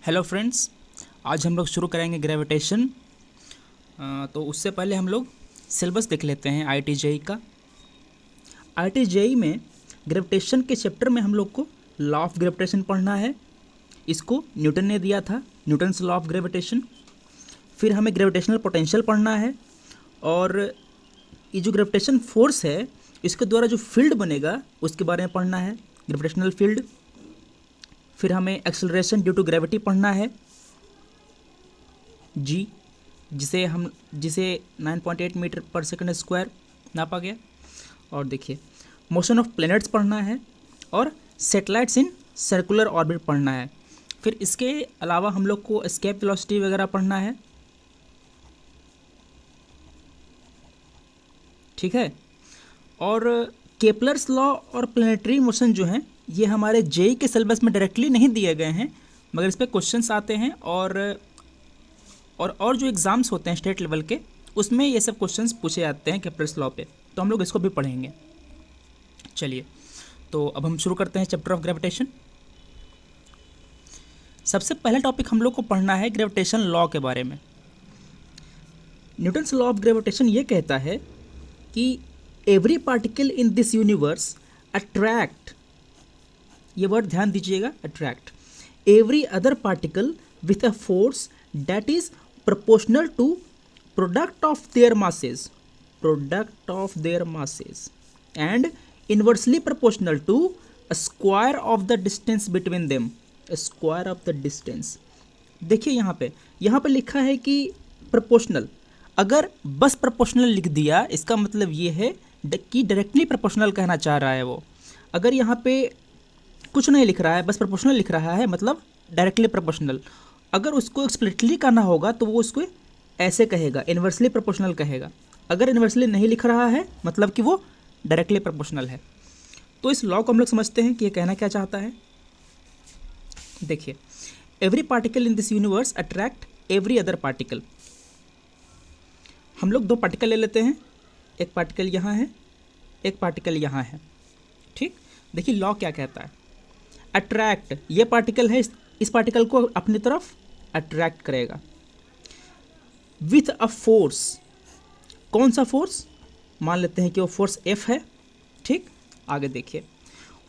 Hello friends, आज हम लोग शुरू करेंगे ग्रेविटेशन। तो उससे पहले हम लोग सिलेबस देख लेते हैं आईआईटी जेईई का। आईआईटी जेईई में ग्रेविटेशन के चैप्टर में हम लोग को लॉ ऑफ ग्रेविटेशन पढ़ना है। इसको न्यूटन ने दिया था, न्यूटन्स लॉ ऑफ ग्रेविटेशन। फिर हमें ग्रेविटेशनल पोटेंशियल पढ़ना है, और ये जो ग्रेविटेशन फोर्स है इसके द्वारा जो फील्ड बनेगा उसके बारे में पढ़ना है, ग्रेविटेशनल फील्ड। फिर हमें एक्सेलरेशन ड्यू टू ग्रेविटी पढ़ना है, जी, जिसे 9.8 मीटर पर सेकंड स्क्वायर नापा गया। और देखिए, मोशन ऑफ प्लैनेट्स पढ़ना है, और सैटेलाइट्स इन सर्कुलर ऑर्बिट पढ़ना है। फिर इसके अलावा हम लोग को एस्केप वेलोसिटी वगैरह पढ़ना है, ठीक है। और केपलर्स लॉ और प्लैनेटरी मोशन जो हैं ये हमारे जेईई के सिलेबस में डायरेक्टली नहीं दिए गए हैं, मगर इस पर क्वेश्चंस आते हैं। और जो एग्ज़ाम्स होते हैं स्टेट लेवल के, उसमें ये सब क्वेश्चंस पूछे जाते हैं केपलर्स लॉ पे, तो हम लोग इसको भी पढ़ेंगे। चलिए, तो अब हम शुरू करते हैं चैप्टर ऑफ ग्रेविटेशन। सबसे पहला टॉपिक हम लोग को पढ़ना है ग्रेविटेशन लॉ के बारे में। न्यूटन्स लॉ ऑफ ग्रेविटेशन ये कहता है कि every particle in this universe attract, ये वर्ड ध्यान दीजिएगा, attract every other particle with a force that is proportional to product of their masses and inversely proportional to a square of the distance between them, a square of the distance। देखिए यहाँ पे लिखा है कि proportional, अगर बस proportional लिख दिया इसका मतलब ये है कि डायरेक्टली प्रोपोर्शनल कहना चाह रहा है वो। अगर यहाँ पे कुछ नहीं लिख रहा है, बस प्रोपोर्शनल लिख रहा है, मतलब डायरेक्टली प्रोपोर्शनल। अगर उसको एक्सप्लिसिटली करना होगा तो वो उसको ऐसे कहेगा, इन्वर्सली प्रोपोर्शनल कहेगा। अगर इन्वर्सली नहीं लिख रहा है मतलब कि वो डायरेक्टली प्रोपोर्शनल है। तो इस लॉ को हम लोग समझते हैं कि ये कहना क्या चाहता है। देखिए, every particle in this universe attract every other particle. हम लोग दो पार्टिकल ले लेते हैं, एक पार्टिकल यहाँ है, एक पार्टिकल यहाँ है, ठीक। देखिए लॉ क्या कहता है, अट्रैक्ट, ये पार्टिकल है, इस पार्टिकल को अपनी तरफ अट्रैक्ट करेगा विथ अ फोर्स। कौन सा फोर्स? मान लेते हैं कि वो फोर्स F है, ठीक। आगे देखिए,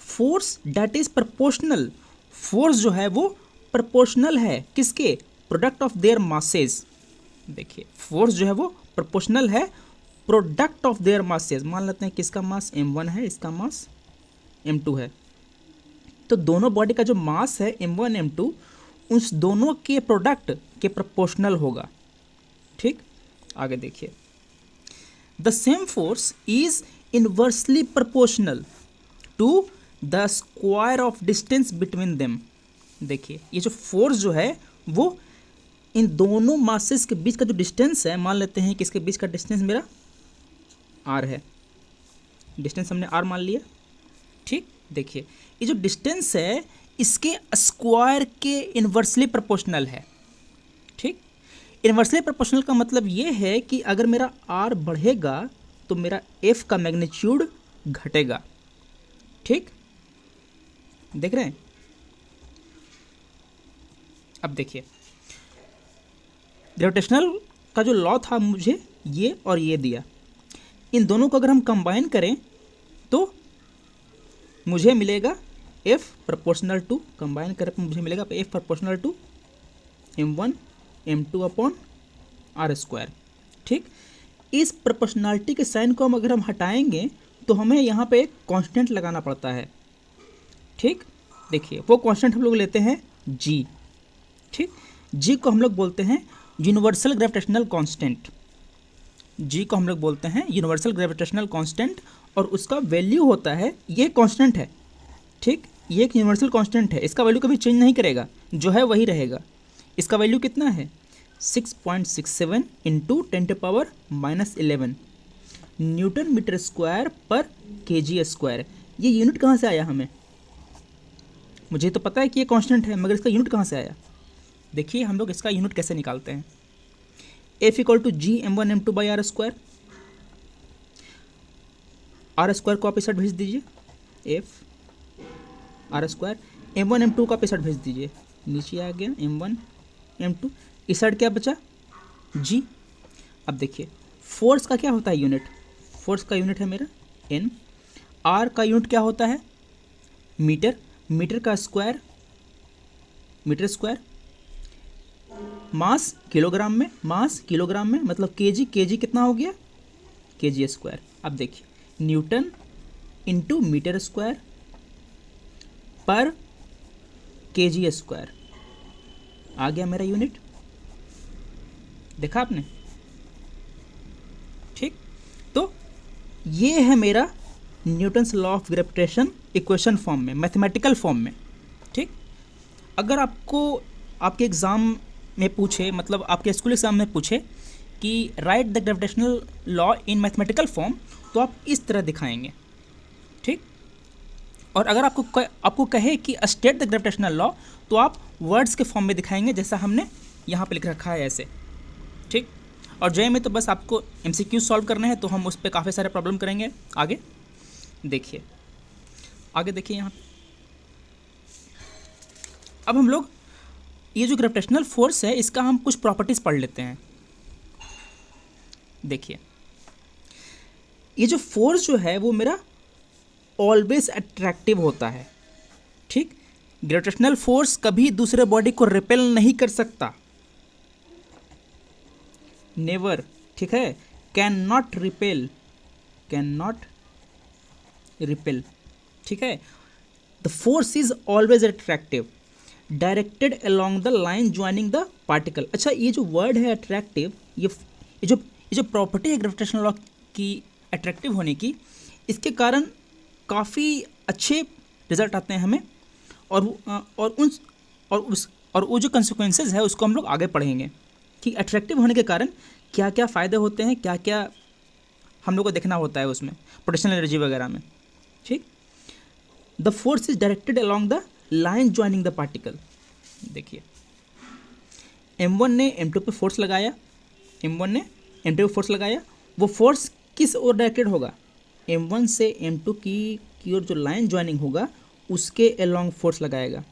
force that is proportional, force जो है वो प्रोपोर्शनल है किसके? Product of their masses. देखिए, फोर्स जो है वो प्रोपोर्शनल है प्रोडक्ट ऑफ देयर मासेस। मान लेते हैं किसका मास m1 है, इसका मास m2 है, तो दोनों बॉडी का जो मास है m1 m2 उस दोनों के प्रोडक्ट के प्रोपोर्शनल होगा, ठीक। आगे देखिए, the same force is inversely proportional to the square of distance between them. देखिए, ये जो फोर्स जो है वो इन दोनों मासेस के बीच का जो डिस्टेंस है, मान लेते हैं कि इसके बीच का डिस्टेंस मेरा r है, डिस्टेंस हमने r मान लिया, ठीक। देखिए, ये जो डिस्टेंस है इसके स्क्वायर के इन्वर्सली प्रोपोर्शनल है, ठीक। इन्वर्सली प्रोपोर्शनल का मतलब ये है कि अगर मेरा r बढ़ेगा तो मेरा f का मैग्नीट्यूड घटेगा, ठीक। देख रहे हैं? अब देखिए, ग्रेविटेशनल का जो लॉ था मुझे ये और ये दिया, इन दोनों को अगर हम कंबाइन करें तो मुझे मिलेगा F प्रोपोर्शनल टू, कंबाइन करें तो मुझे मिलेगा F proportional to m1 m2 upon r square, ठीक। इस प्रोपोर्शनलिटी के साइन को अगर हम हटाएंगे तो हमें यहाँ पे एक कांस्टेंट लगाना पड़ता है, ठीक। देखिए, वो कांस्टेंट हम लोग लेते हैं g, ठीक। g को हम लोग बोलते हैं यूनिवर्सल ग्रेविटेशनल कांस्टेंट, g को हम लोग बोलते हैं यूनिवर्सल ग्रेविटेशनल कांस्टेंट, और उसका वैल्यू होता है, ये कांस्टेंट है, ठीक। ये एक यूनिवर्सल कांस्टेंट है, इसका वैल्यू कभी चेंज नहीं करेगा, जो है वही रहेगा। इसका वैल्यू कितना है? 6.67 इंटू 10⁻⁻11 न्यूटन मीटर स्क्वायर पर kg स्क्वायर। ये यूनिट कहाँ से आया हमें? मुझे तो पता है कि ये कांस्टेंट है, मगर इसका यूनिट कहाँ से आया? देखिए, हम लोग इसका यूनिट कैसे निकालते हैं। F = g m1 m2 by r square. r square को आप इस साइड भेज दीजिए, F r square m1 m2 का आप इस साइड भेज दीजिए, नीचे आ गया m1 m2, इस साइड क्या बचा g। अब देखिए फोर्स का क्या होता है यूनिट, फोर्स का यूनिट है मेरा n, r का यूनिट क्या होता है मीटर, मीटर का स्क्वायर मीटर स्क्वायर, मास किलोग्राम में, मास किलोग्राम में मतलब केजी, केजी कितना हो गया केजी स्क्वायर। अब देखिए न्यूटन इंटू मीटर स्क्वायर पर केजी स्क्वायर आ गया मेरा यूनिट, देखा आपने। ठीक, तो ये है मेरा Newton's law of gravitation equation form में, मैथमेटिकल फॉर्म में। ठीक, अगर आपको आपके एग्ज़ाम में पूछे, मतलब आपके स्कूल एग्जाम में पूछे कि right the gravitational law in mathematical form, तो आप इस तरह दिखाएंगे। ठीक, और अगर आपको कहे कि स्टेट द ग्रेविटेशनल लॉ, तो आप वर्ड्स के फॉर्म में दिखाएंगे, जैसा हमने यहाँ पे लिख रखा है ऐसे। ठीक, और जे में तो बस आपको MCQ सॉल्व करने हैं, तो हम उस पर काफ़ी सारे प्रॉब्लम करेंगे। आगे देखिए, आगे देखिए यहाँ अब हम लोग ये जो ग्रेविटेशनल फोर्स है इसका हम कुछ प्रॉपर्टीज पढ़ लेते हैं। देखिए ये जो फोर्स जो है वो मेरा ऑलवेज अट्रैक्टिव होता है। ठीक, ग्रेविटेशनल फोर्स कभी दूसरे बॉडी को रिपेल नहीं कर सकता, नेवर। ठीक है, can not repel, can not repel. ठीक है, the force is always attractive, directed along the line joining the particle. अच्छा, ये जो वर्ड है अट्रैक्टिव, ये जो प्रॉपर्टी है ग्रेविटेशनल लॉ की अट्रैक्टिव होने की, इसके कारण काफ़ी अच्छे रिजल्ट आते हैं हमें, और वो जो कंसिक्वेंसेस है उसको हम लोग आगे पढ़ेंगे कि अट्रैक्टिव होने के कारण क्या क्या फ़ायदे होते हैं, क्या क्या हम लोग को देखना होता है उसमें, पोटेंशियल एनर्जी वगैरह में। ठीक, the force is directed along the line joining the particle. देखिए m1 ने m2 पे फोर्स लगाया, m1 ने m2 पे फोर्स लगाया, वो फोर्स किस ओर डायरेक्टेड होगा, m1 से m2 की ओर जो लाइन ज्वाइनिंग होगा उसके अलोंग फोर्स लगाएगा।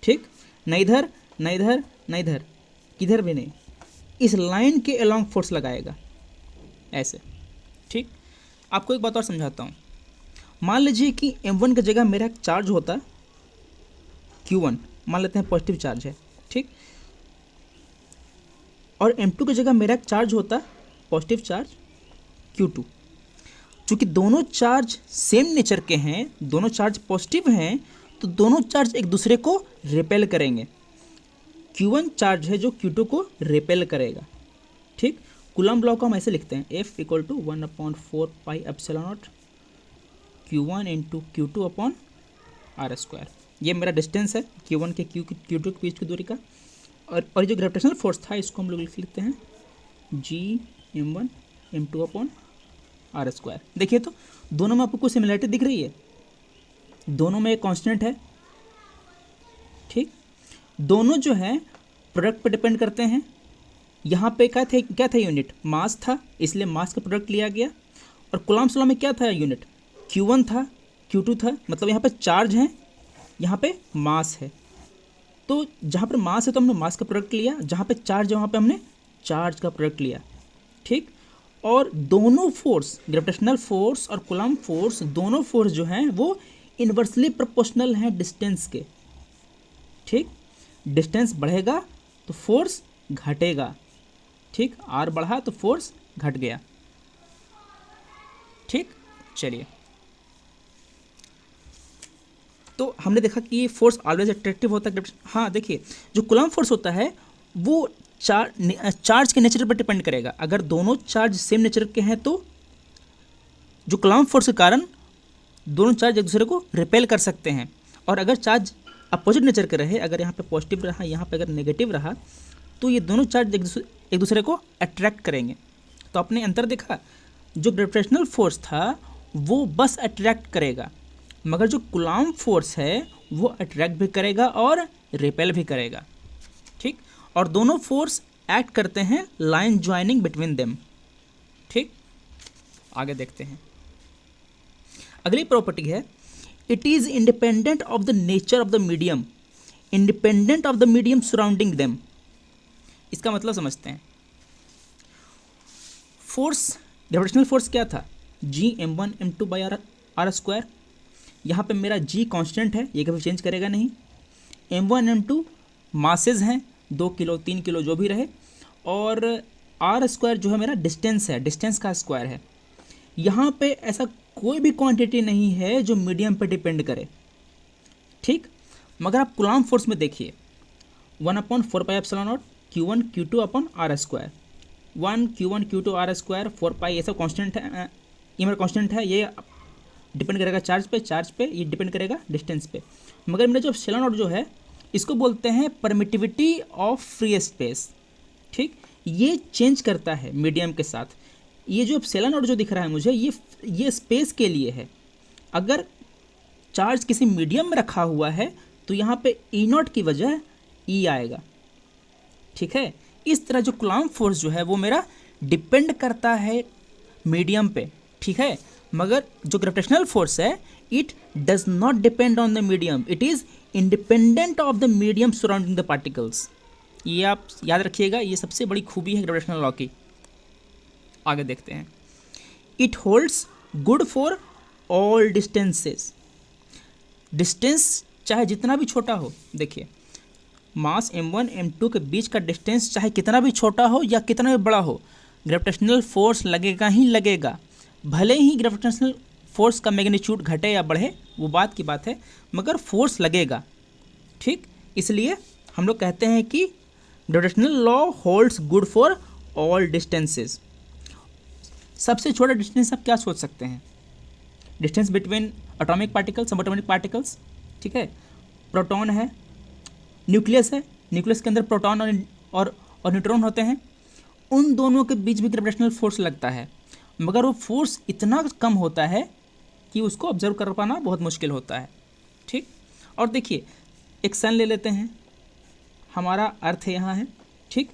ठीक, न इधर न इधर न इधर, किधर भी नहीं, इस लाइन के अलोंग फोर्स लगाएगा ऐसे। ठीक, आपको एक बात और समझाता हूँ। मान लीजिए कि m1 की जगह मेरा एक चार्ज होता Q1, मान लेते हैं पॉजिटिव चार्ज है। ठीक, और m2 की जगह मेरा एक चार्ज होता पॉजिटिव चार्ज Q2। चूँकि दोनों चार्ज सेम नेचर के हैं, दोनों चार्ज पॉजिटिव हैं, तो दोनों चार्ज एक दूसरे को रिपेल करेंगे। Q1 चार्ज है जो Q2 को रिपेल करेगा। ठीक, कूलम्ब लॉ को हम ऐसे लिखते हैं, F = 1/4 pi epsilon not Q1 × Q2/r²। ये मेरा डिस्टेंस है Q1 के Q2 के बीच की दूरी का, और जो ग्रेविटेशनल फोर्स था इसको हम लोग लिख लेते हैं G(m1 m2/r²। देखिए तो दोनों में आपको कुछ सिमिलरिटी दिख रही है, दोनों में एक कांस्टेंट है। ठीक, दोनों जो है प्रोडक्ट पे डिपेंड करते हैं। यहाँ पे क्या था यूनिट, मास था, इसलिए मास का प्रोडक्ट लिया गया। और कूलम्ब्स लॉ में क्या था यूनिट, Q1 था Q2 था, मतलब यहाँ पे चार्ज है, यहाँ पे मास है। तो जहाँ पर मास है तो हमने मास का प्रोडक्ट लिया, जहाँ पे चार्ज है वहाँ पे हमने चार्ज का प्रोडक्ट लिया। ठीक, और दोनों फोर्स, ग्रेविटेशनल फोर्स और कूलम्ब फोर्स, दोनों फोर्स जो हैं वो इन्वर्सली प्रोपोर्शनल हैं डिस्टेंस के। ठीक, डिस्टेंस बढ़ेगा तो फोर्स घटेगा। ठीक, r बढ़ा तो फोर्स घट गया। ठीक, चलिए, तो हमने देखा कि फोर्स ऑलवेज अट्रैक्टिव होता है। हाँ देखिए, जो कूलम्ब फोर्स होता है वो चार्ज के नेचर पर डिपेंड करेगा। अगर दोनों चार्ज सेम नेचर के हैं तो जो कूलम्ब फोर्स के कारण दोनों चार्ज एक दूसरे को रिपेल कर सकते हैं। और अगर चार्ज अपोजिट नेचर के रहे, अगर यहाँ पे पॉजिटिव रहा, यहाँ पे अगर नेगेटिव रहा, तो ये दोनों चार्ज एक दूसरे को अट्रैक्ट करेंगे। तो आपने अंतर देखा, जो ग्रेविटेशनल फोर्स था वो बस अट्रैक्ट करेगा, मगर जो कूलम्ब फोर्स है वो अट्रैक्ट भी करेगा और रिपेल भी करेगा। ठीक, और दोनों फोर्स एक्ट करते हैं लाइन ज्वाइनिंग बिटवीन देम। ठीक, आगे देखते हैं। अगली प्रॉपर्टी है, it is independent of the nature of the medium independent of the medium surrounding them. इसका मतलब समझते हैं। फोर्स, ग्रेविटेशनल फोर्स क्या था, G m1m2/r²। यहाँ पे मेरा G कांस्टेंट है, ये कभी चेंज करेगा नहीं। m1 m2 मासेज हैं, 2 किलो 3 किलो जो भी रहे, और r² जो है मेरा डिस्टेंस है, डिस्टेंस का स्क्वायर है। यहाँ पे ऐसा कोई भी क्वांटिटी नहीं है जो मीडियम पे डिपेंड करे, ठीक। मगर आप कूलॉम फोर्स में देखिए, 1/4πε0 Q1 Q2/r², 1 Q1 Q2r², 4π, ये सब कांस्टेंट है, ये मेरा कांस्टेंट है। ये डिपेंड करेगा चार्ज पे, ये डिपेंड करेगा डिस्टेंस पे। मगर मेरा जो एप्सिलॉन नॉट जो है, इसको बोलते हैं परमिटिविटी ऑफ फ्री स्पेस, ठीक। ये चेंज करता है मीडियम के साथ। ये जो एप्सिलॉन नॉट जो दिख रहा है मुझे, ये स्पेस के लिए है। अगर चार्ज किसी मीडियम में रखा हुआ है तो यहाँ पे E0 की वजह E आएगा, ठीक है। इस तरह जो कूलॉम फोर्स जो है वो मेरा डिपेंड करता है मीडियम पे, ठीक है। मगर जो ग्रेविटेशनल फोर्स है, it does not depend on the medium, it is independent of the medium surrounding the particles. ये आप याद रखिएगा, ये सबसे बड़ी खूबी है ग्रेविटेशनल लॉ की। आगे देखते हैं। It holds good for all distances. Distance चाहे जितना भी छोटा हो, देखिए मास m1 m2 के बीच का डिस्टेंस चाहे कितना भी छोटा हो या कितना भी बड़ा हो, ग्रेविटेशनल फोर्स लगेगा ही लगेगा। भले ही ग्रेविटेशनल फोर्स का मैग्नीट्यूड घटे या बढ़े, वो बात की बात है, मगर फोर्स लगेगा, ठीक। इसलिए हम लोग कहते हैं कि gravitational law holds good for all distances. सबसे छोटा डिस्टेंस आप क्या सोच सकते हैं, डिस्टेंस बिटवीन एटॉमिक पार्टिकल्स, सब एटॉमिक पार्टिकल्स, ठीक है। प्रोटॉन है, न्यूक्लियस है, न्यूक्लियस के अंदर प्रोटॉन और न्यूट्रॉन होते हैं। उन दोनों के बीच भी ग्रेविटेशनल फोर्स लगता है, मगर वो फोर्स इतना कम होता है कि उसको ऑब्जर्व कर पाना बहुत मुश्किल होता है, ठीक। और देखिए, एक सन ले लेते हैं, हमारा अर्थ यहाँ है, ठीक।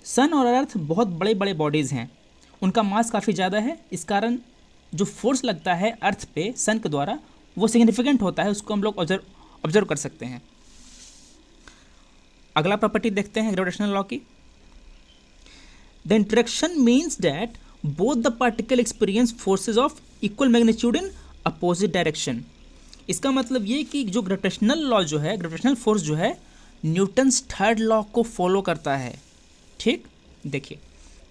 सन और अर्थ बहुत बड़े बड़े बॉडीज़ हैं, उनका मास काफ़ी ज़्यादा है। इस कारण जो फोर्स लगता है अर्थ पे सन के द्वारा, वो सिग्निफिकेंट होता है, उसको हम लोग ऑब्जर्व कर सकते हैं। अगला प्रॉपर्टी देखते हैं ग्रेविटेशनल लॉ की। The interaction means that both the particle experience forces of equal magnitude in opposite direction. इसका मतलब ये कि जो ग्रेविटेशनल लॉ जो है, ग्रेविटेशनल फोर्स जो है, न्यूटन्स थर्ड लॉ को फॉलो करता है, ठीक। देखिए,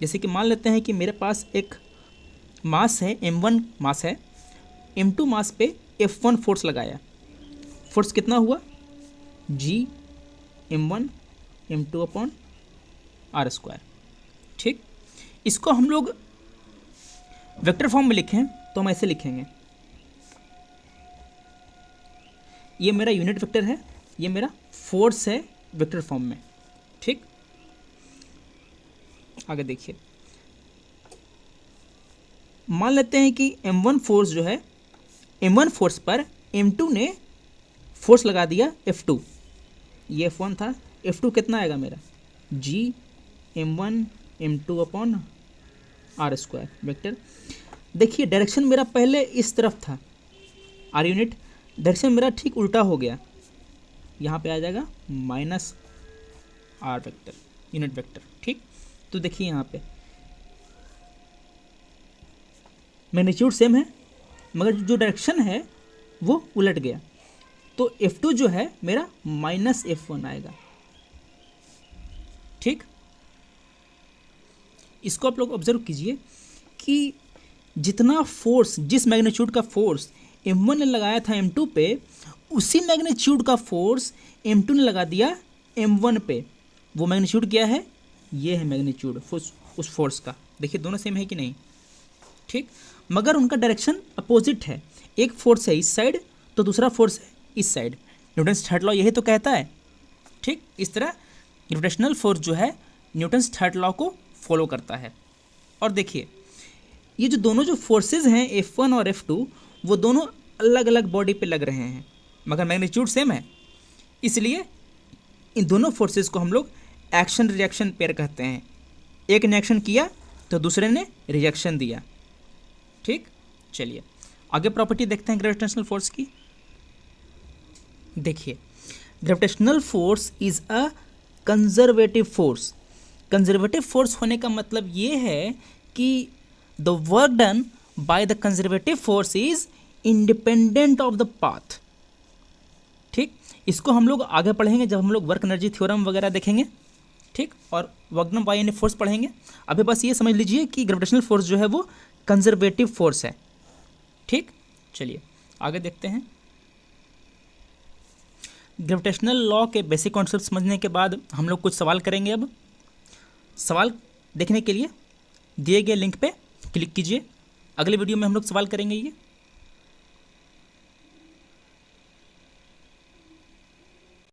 जैसे कि मान लेते हैं कि मेरे पास एक मास है, m1 मास है, m2 मास पे F1 फोर्स लगाया। फोर्स कितना हुआ, G m1 m2/r², ठीक। इसको हम लोग वेक्टर फॉर्म में लिखें तो हम ऐसे लिखेंगे, ये मेरा यूनिट वेक्टर है, ये मेरा फोर्स है वेक्टर फॉर्म में, ठीक। आगे देखिए, मान लेते हैं कि m1 फोर्स जो है, m1 फोर्स पर m2 ने फोर्स लगा दिया F2। ये F1 था, F2 कितना आएगा मेरा, G m1 m2/r² वेक्टर। देखिए, डायरेक्शन मेरा पहले इस तरफ था, आर यूनिट, डायरेक्शन मेरा ठीक उल्टा हो गया, यहाँ पे आ जाएगा -r वेक्टर, यूनिट वेक्टर, ठीक। तो देखिए यहाँ पे मैग्नीट्यूड सेम है, मगर जो डायरेक्शन है वो उलट गया, तो F2 जो है मेरा -F1 आएगा, ठीक। इसको आप लोग ऑब्जर्व कीजिए कि जितना फोर्स, जिस मैग्नीट्यूड का फोर्स M1 ने लगाया था M2 पे, उसी मैग्नीट्यूड का फोर्स M2 ने लगा दिया M1 पे। वो मैग्नीट्यूड क्या है, ये है मैग्नीट्यूड उस फोर्स का। देखिए दोनों सेम है कि नहीं, ठीक। मगर उनका डायरेक्शन अपोजिट है, एक फोर्स है इस साइड तो दूसरा फोर्स है इस साइड। न्यूटन्स थर्ड लॉ यही तो कहता है, ठीक। इस तरह ग्रेविटेशनल फोर्स जो है न्यूटन्स थर्ड लॉ को फॉलो करता है। और देखिए, ये जो दोनों जो फोर्सेज हैं F1 और F2, वो दोनों अलग अलग बॉडी पे लग रहे हैं, मगर मैग्नीट्यूड सेम है। इसलिए इन दोनों फोर्सेज को हम लोग एक्शन रिएक्शन पेयर कहते हैं। एक ने एक्शन किया तो दूसरे ने रिएक्शन दिया, ठीक। चलिए आगे प्रॉपर्टी देखते हैं ग्रेविटेशनल फोर्स की। देखिए, gravitational force is a conservative force. Conservative force होने का मतलब ये है कि the work done by the conservative force is independent of the path. ठीक, इसको हम लोग आगे पढ़ेंगे जब हम लोग वर्क एनर्जी थ्योरम वगैरह देखेंगे। ठीक, और work done by any force पढ़ेंगे। अभी बस ये समझ लीजिए कि ग्रेविटेशनल फोर्स जो है वो कंजर्वेटिव फोर्स है। ठीक, चलिए आगे देखते हैं। ग्रेविटेशनल लॉ के बेसिक कॉन्सेप्ट समझने के बाद हम लोग कुछ सवाल करेंगे। अब सवाल देखने के लिए दिए गए लिंक पे क्लिक कीजिए। अगले वीडियो में हम लोग सवाल करेंगे ये।